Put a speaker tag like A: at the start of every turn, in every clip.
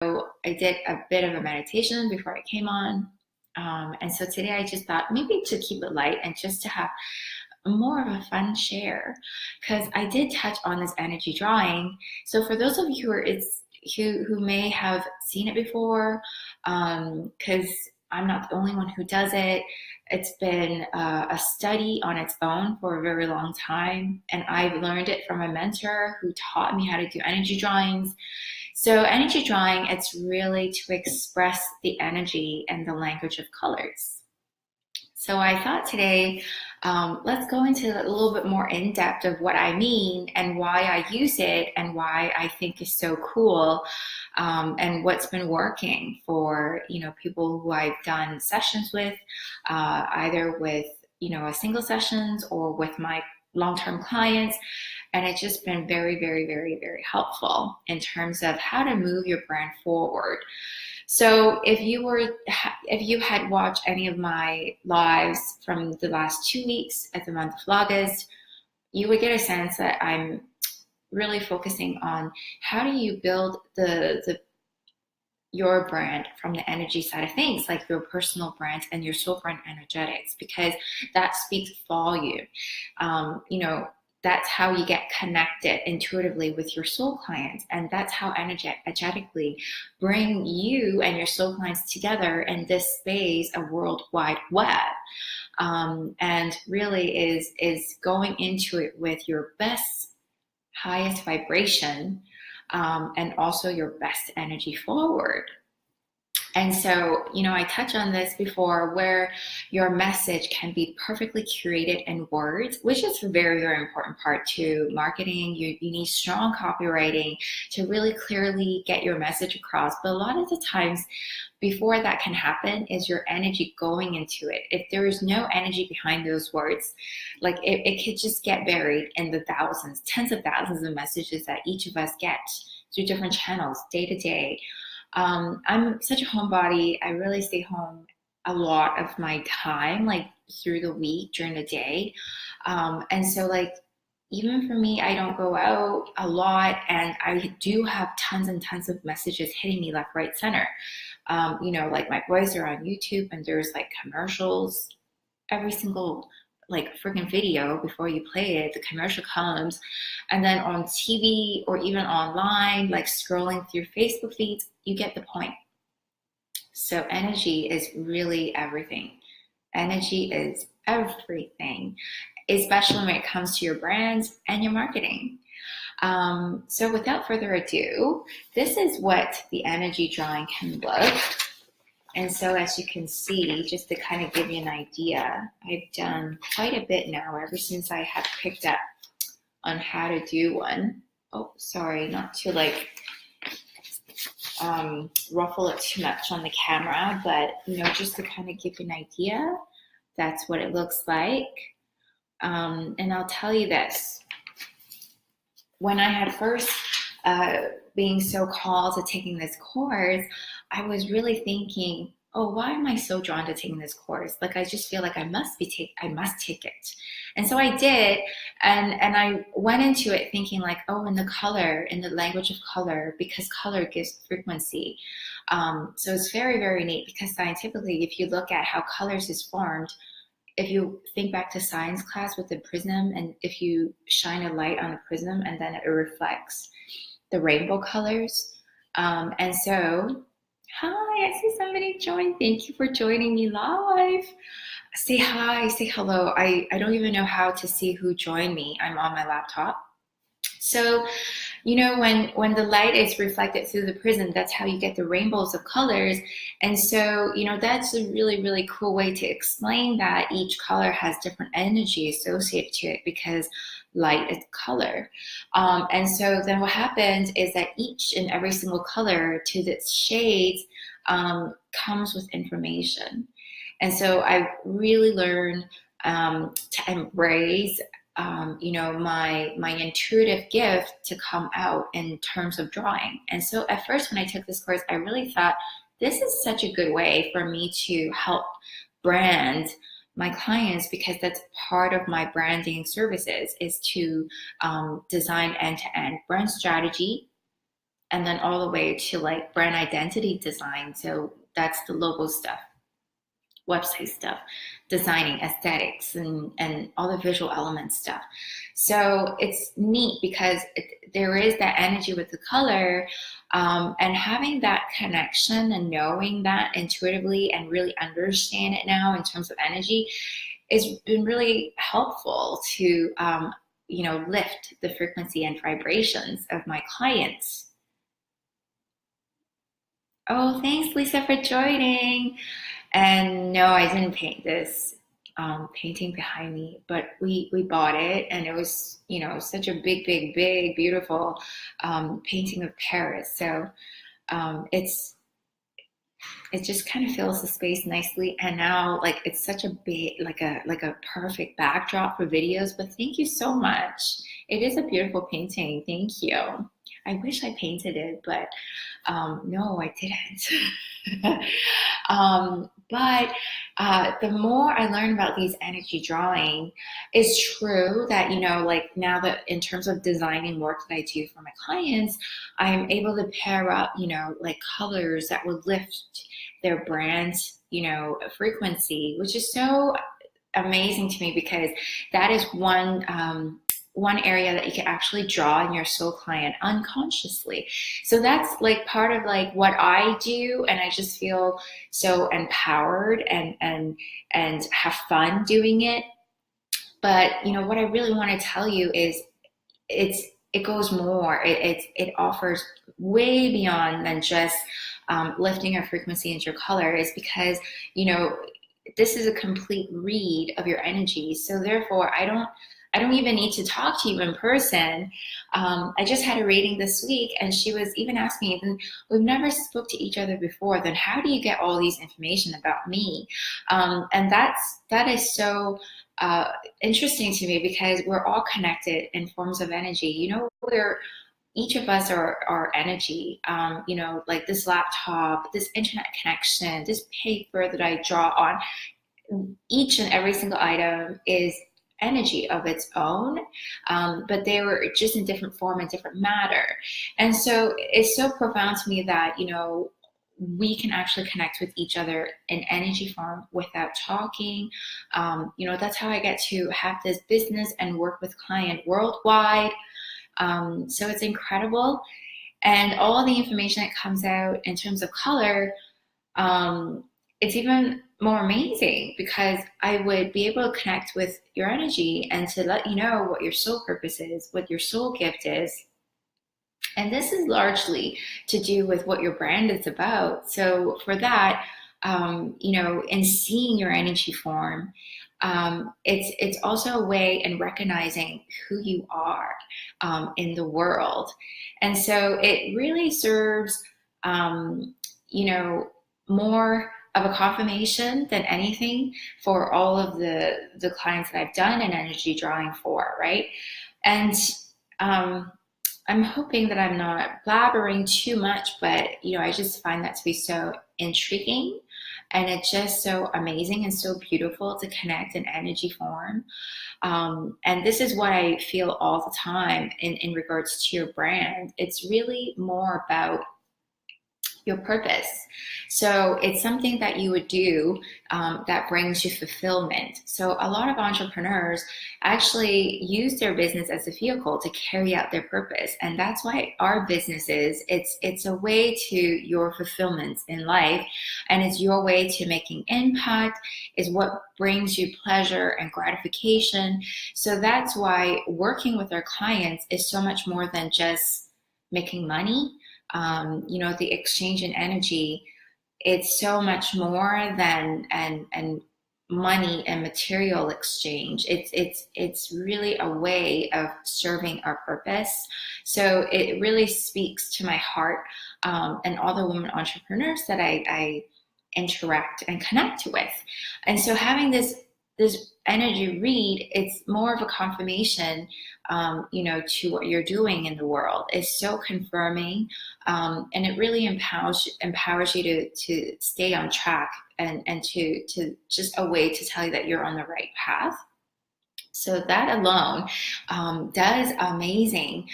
A: I did a bit of a meditation before I came on. And so today I just thought maybe to keep it light and just to have more of a fun share, because I did touch on this energy drawing. So for those of you who may have seen it before, because I'm not the only one who does it. It's been a study on its own for a very long time, and I've learned it from a mentor who taught me how to do energy drawings. So energy drawing, it's really to express the energy and the language of colors. So I thought today, let's go into a little bit more in depth of what I mean and why I use it and why I think is so cool, and what's been working for people who I've done sessions with, either with a single sessions or with my long-term clients. And it's just been very, very, very, very helpful in terms of how to move your brand forward. So if you had watched any of my lives from the last 2 weeks at the month of August, you would get a sense that I'm really focusing on how do you build your brand from the energy side of things, like your personal brand and your soul brand energetics, because that speaks volume. That's how you get connected intuitively with your soul clients. And that's how energetically bring you and your soul clients together in this space, a worldwide web. And really is going into it with your best, highest vibration, and also your best energy forward. And so, I touched on this before, where your message can be perfectly curated in words, which is a very, very important part to marketing. You need strong copywriting to really clearly get your message across. But a lot of the times before that can happen is your energy going into it. If there is no energy behind those words, like it could just get buried in the thousands, tens of thousands of messages that each of us get through different channels day to day. I'm such a homebody. I really stay home a lot of my time, like through the week, during the day. And so like, even for me, I don't go out a lot, and I do have tons and tons of messages hitting me left, right, center. Like my boys are on YouTube, and there's like commercials every single like freaking video. Before you play it, the commercial comes. And then on TV or even online, like scrolling through Facebook feeds, you get the point. So energy is really everything. Energy is everything, especially when it comes to your brands and your marketing. So without further ado, this is what the energy drawing can look. And so as you can see, just to kind of give you an idea, I've done quite a bit now ever since I have picked up on how to do one. Oh, sorry, not to like ruffle it too much on the camera, but just to kind of give you an idea, that's what it looks like. And I'll tell you this, when I had first being so called to taking this course, I was really thinking, oh, why am I so drawn to taking this course? Like, I just feel like I must take it. And so I did, and I went into it thinking like, oh, in the language of color, because color gives frequency. So it's very, very neat, because scientifically, if you look at how colors is formed, if you think back to science class with the prism, and if you shine a light on a prism and then it reflects the rainbow colors. And so, hi, I see somebody joined. Thank you for joining me live. Say hi, say hello. I don't even know how to see who joined me. I'm on my laptop. So, when the light is reflected through the prism, that's how you get the rainbows of colors. And so, that's a really, really cool way to explain that each color has different energy associated to it, because light is color. And so then what happens is that each and every single color to its shades comes with information. And so I really learned to embrace my intuitive gift to come out in terms of drawing. And so at first, when I took this course, I really thought this is such a good way for me to help brand my clients, because that's part of my branding services, is to design end-to-end brand strategy, and then all the way to like brand identity design. So that's the logo stuff, website stuff, designing, aesthetics, and all the visual element stuff. So it's neat because there is that energy with the color, and having that connection and knowing that intuitively and really understand it now in terms of energy has been really helpful to lift the frequency and vibrations of my clients. Oh, thanks, Lisa, for joining. And no, I didn't paint this painting behind me, but we bought it, and it was, such a big, big, big, beautiful painting of Paris. So it just kind of fills the space nicely. And now, like, it's such a big, like a perfect backdrop for videos. But thank you so much. It is a beautiful painting. Thank you. I wish I painted it, but no, I didn't. But the more I learn about these energy drawing, it's true that, like now that in terms of designing work that I do for my clients, I'm able to pair up, like colors that would lift their brand, frequency, which is so amazing to me, because that is one area that you can actually draw in your soul client unconsciously. So that's like part of like what I do, and I just feel so empowered and have fun doing it. But what I really want to tell you is it goes more. It offers way beyond than just lifting your frequency into your color. Is because this is a complete read of your energy. So therefore, I don't even need to talk to you in person. I just had a reading this week, and she was even asking me, then we've never spoke to each other before, then how do you get all these information about me? And that is so interesting to me, because we're all connected in forms of energy. Each of us are energy. Like this laptop, this internet connection, this paper that I draw on, each and every single item is energy of its own, but they were just in different form and different matter. And so it's so profound to me that we can actually connect with each other in energy form without talking. That's how I get to have this business and work with clients worldwide. So it's incredible. And all the information that comes out in terms of color, it's even more amazing, because I would be able to connect with your energy and to let you know what your soul purpose is, what your soul gift is. And this is largely to do with what your brand is about. So for that, in seeing your energy form, it's also a way in recognizing who you are in the world. And so it really serves, more of a confirmation than anything for all of the clients that I've done an energy drawing for, right? And I'm hoping that I'm not blabbering too much, but I just find that to be so intriguing, and it's just so amazing and so beautiful to connect in energy form. And this is what I feel all the time in regards to your brand. It's really more about your purpose. So it's something that you would do that brings you fulfillment. So a lot of entrepreneurs actually use their business as a vehicle to carry out their purpose. And that's why our business it's a way to your fulfillment in life. And it's your way to making impact, is what brings you pleasure and gratification. So that's why working with our clients is so much more than just making money. The exchange in energy, it's so much more than and money and material exchange. It's really a way of serving our purpose. So it really speaks to my heart, and all the women entrepreneurs that I interact and connect with. And so having this energy read, it's more of a confirmation, to what you're doing in the world. It's so confirming, and it really empowers you to stay on track, and to just a way to tell you that you're on the right path. So that alone does amazing.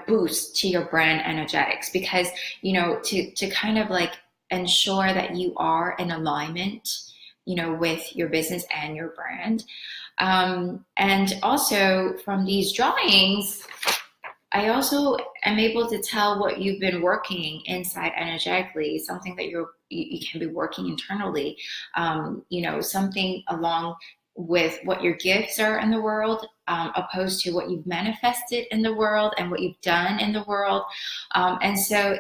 A: boost to your brand energetics, because, to kind of like ensure that you are in alignment, with your business and your brand. And also from these drawings, I also am able to tell what you've been working inside energetically, something that you can be working internally, something along with what your gifts are in the world, opposed to what you've manifested in the world and what you've done in the world. And so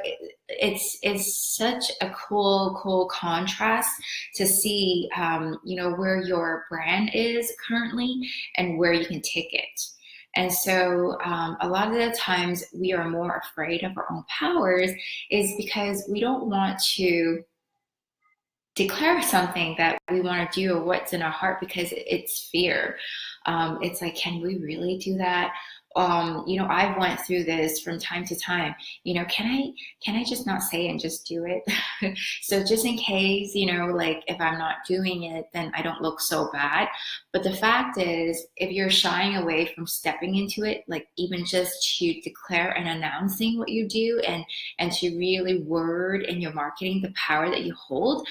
A: it's such a cool contrast to see, where your brand is currently and where you can take it. And so a lot of the times we are more afraid of our own powers is because we don't want to declare something that we want to do or what's in our heart, because it's fear. It's like, can we really do that? I've went through this from time to time. Can I just not say it and just do it? So just in case, like if I'm not doing it, then I don't look so bad. But the fact is, if you're shying away from stepping into it, like even just to declare and announcing what you do, and to really word in your marketing the power that you hold,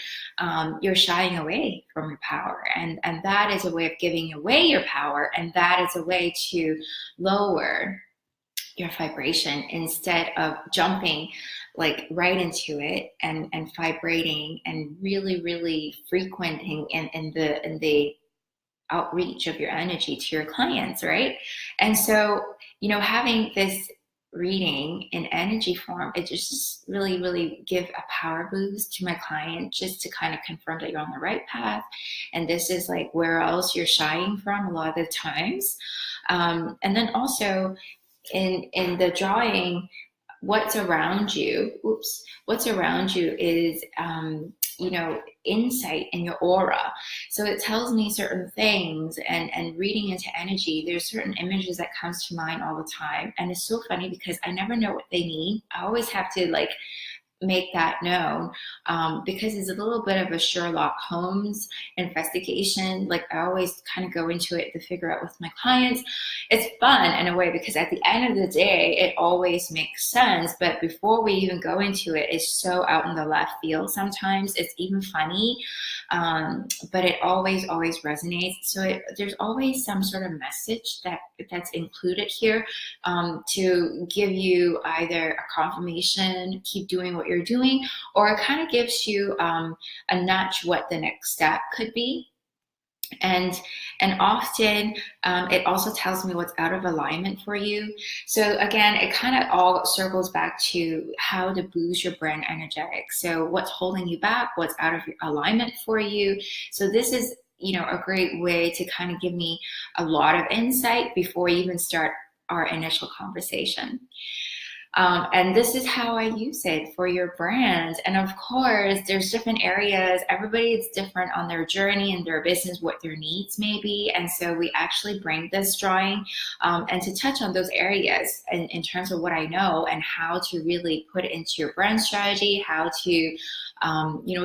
A: you're shying away from your power. And that is a way of giving away your power. And that is a way to lower your vibration instead of jumping like right into it and vibrating and really frequenting in the outreach of your energy to your clients, right? And so, having this reading in energy form, it just really give a power boost to my client, just to kind of confirm that you're on the right path. And this is like where else you're shying from a lot of the times. And then also in the drawing, what's around you is, insight in your aura. So it tells me certain things, and reading into energy, there's certain images that comes to mind all the time. And it's so funny because I never know what they mean. I always have to like make that known, because it's a little bit of a Sherlock Holmes investigation. Like I always kind of go into it to figure out with my clients. It's fun in a way, because at the end of the day, it always makes sense. But before we even go into it, it's so out in the left field. Sometimes it's even funny, but it always resonates. So there's always some sort of message that's included here, to give you either a confirmation, keep doing what you're doing, or it kind of gives you a nudge what the next step could be. And often it also tells me what's out of alignment for you. So again, it kind of all circles back to how to boost your brand energetics. So what's holding you back, what's out of your alignment for you. So this is, a great way to kind of give me a lot of insight before we even start our initial conversation. And this is how I use it for your brand. And of course, there's different areas. Everybody is different on their journey and their business, what their needs may be. And so we actually bring this drawing and to touch on those areas in terms of what I know and how to really put it into your brand strategy, how to,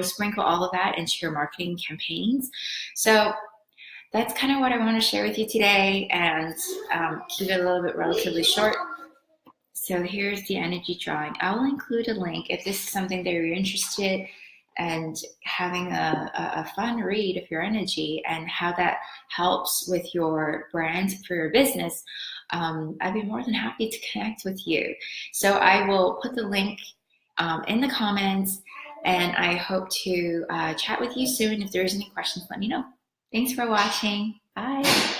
A: sprinkle all of that into your marketing campaigns. So that's kind of what I want to share with you today, and keep it a little bit relatively short. So here's the energy drawing. I will include a link if this is something that you're interested and having a fun read of your energy and how that helps with your brand for your business. I'd be more than happy to connect with you. So I will put the link in the comments, and I hope to chat with you soon. If there's any questions, let me know. Thanks for watching. Bye.